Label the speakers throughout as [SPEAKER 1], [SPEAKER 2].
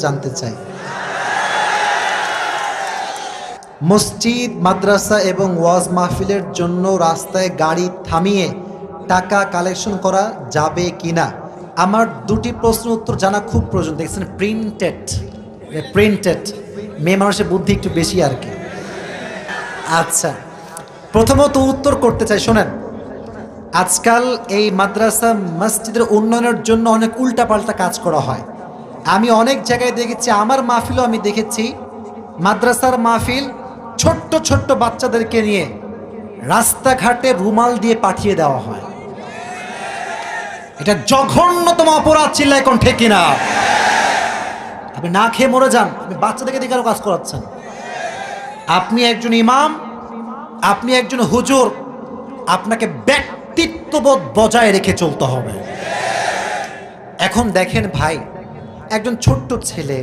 [SPEAKER 1] জানতে চাই মসজিদ মাদ্রাসা এবং ওয়াজ মাহফিলের জন্য রাস্তায় গাড়ি থামিয়ে টাকা কালেকশন করা যাবে কিনা। আমার দুটি প্রশ্নের উত্তর জানা খুব প্রয়োজন। দেখছেন প্রিন্টেড মেয়ে মানুষের বুদ্ধি একটু বেশি আর কি। আচ্ছা, প্রথমত উত্তর করতে চাই, শোনেন। আজকাল এই মাদ্রাসা মসজিদের উন্নয়নের জন্য অনেক উল্টাপাল্টা কাজ করা হয়। আমি অনেক জায়গায় দেখেছি, আমার মাহফিলও আমি দেখেছি, মাদ্রাসার মাহফিল ছোট্ট ছোট্ট বাচ্চাদেরকে নিয়ে রাস্তাঘাটে রুমাল দিয়ে পাঠিয়ে দেওয়া হয়। এটা জঘন্যতম অপরাধ। চিল্লায় কোন ঠিক কিনা? আপনি না খেয়ে মরে যান, আপনি বাচ্চাদেরকে দিয়ে কাজ করাচ্ছেন। আপনি একজন ইমাম, আপনি একজন হুজুর, আপনাকে ব্যক্তিত্ববোধ বজায় রেখে চলতে হবে। এখন দেখেন ভাই, একজন ছোট্ট ছেলে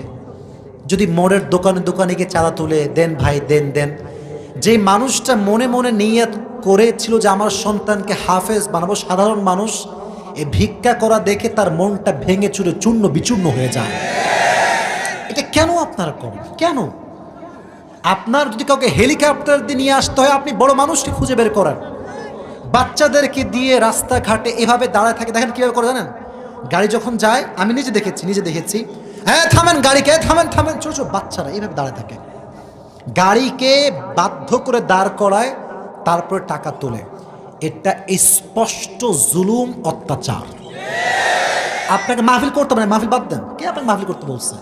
[SPEAKER 1] যদি মোড়ের দোকানে দোকানে গিয়ে চাঁদা তুলে দেন, ভাই দেন দেন, যে মানুষটা মনে মনে নিয়ত করেছিল যে আমার সন্তানকে হাফেজ বানাবো, সাধারণ মানুষ এই ভিক্ষা করা দেখে তার মনটা ভেঙে চুরে চূর্ণ বিচূর্ণ হয়ে যায়। এটা কেন আপনারা করেন? কেন? আপনার যদি কাউকে হেলিকপ্টার দিয়ে নিয়ে আসতে হয়, আপনি বড় মানুষকে খুঁজে বের করেন। বাচ্চাদেরকে দিয়ে রাস্তাঘাটে এভাবে দাঁড়ায় থাকে। দেখেন কীভাবে করে জানেন? গাড়ি যখন যায়, আমি নিজে দেখেছি, হ্যাঁ থামেন গাড়িকে, থামেন থামেন, ছোট ছোট বাচ্চারা এইভাবে দাঁড়ায় থাকে। গাড়িকে বাধ্য করে দাঁড় করায়, তারপরে টাকা তোলে। এটা স্পষ্ট জুলুম, অত্যাচার। আপনাকে মাহফিল করতে হবে না, মাহফিল বাদ দেন। কে আপনাকে মাহফিল করতে বলছে?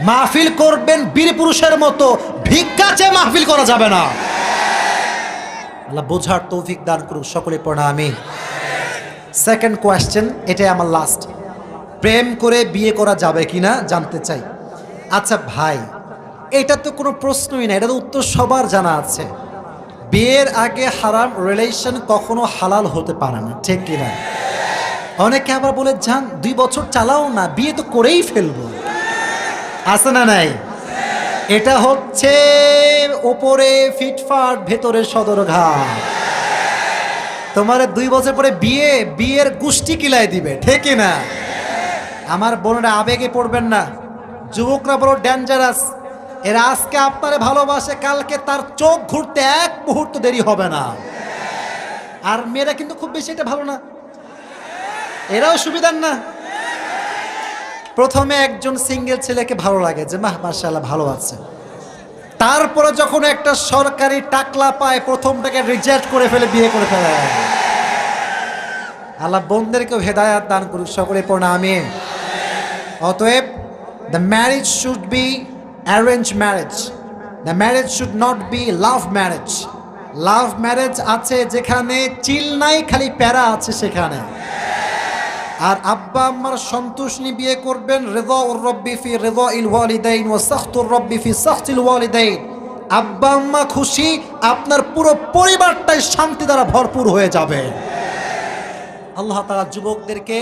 [SPEAKER 1] মাহফিল করবেন বীর পুরুষের মতো, ভিক্ষা চেয়ে মাহফিল করা যাবে না। আল্লাহ বোঝার তৌফিক দান করুক, সকলে পড়া আমিন। সেকেন্ড কোয়েশ্চেন, এটাই আমার লাস্ট। প্রেম করে বিয়ে করা যাবে কিনা জানতে চাই। আচ্ছা ভাই, এটা তো কোনো প্রশ্নই না, এটা তো উত্তর সবার জানা আছে। বিয়ের আগে হারাম রিলেশন কখনো হালাল হতে পারে না, ঠিক কিনা? অনেকে আবার বলে, যান 2 বছর চালাও না, বিয়ে তো করেই ফেলবো। আছে না নাই? এটা হচ্ছে ওপরে ফিটফাট, ভেতরে সদরঘাট। তোমার 2 বছর পরে বিয়ের গোষ্ঠী কিলাই দিবে, ঠিক না? আমার বোনেরা আবেগে পড়বেন না, যুবকরা বড় ডেঞ্জারাস। এরা আজকে আপনারে ভালোবাসে, কালকে তার চোখ ঘুরতে 1 মুহূর্ত দেরি হবে না। আর মেয়েরা কিন্তু খুব বেশি এটা ভালো না, এরাও সুবিধার না। প্রথমে একজন সিঙ্গেল ছেলেকে ভালো লাগে যে মাশাআল্লাহ ভালো আছে, তারপরে যখন একটা সরকারি টাকলা পায়, প্রথমটাকে রিজেক্ট করে ফেলে, বিয়ে করে ফেলে। আল্লাহ বোনদেরকেও হেদায়াত দান করুক, সকলে পড়া আমিন। অতএব the marriage should be arranged marriage. The marriage should not be love marriage. Love marriage আছে যেখানে চিল নাই, খালি প্যারা আছে সেখানে। আর আব্বা আম্মার সন্তোষ নিয়ে বিয়ে করবেন। রিদাউর রব্বি ফি রিদাইল ওয়ালিদাইন ওয়া সাখতুর রব্বি ফি সাখতিল ওয়ালিদাইন। আব্বা আম্মা খুশি, আপনার পুরো পরিবারটাই শান্তি দ্বারা ভরপুর হয়ে যাবে। আল্লাহ তাআলা যুবকদেরকে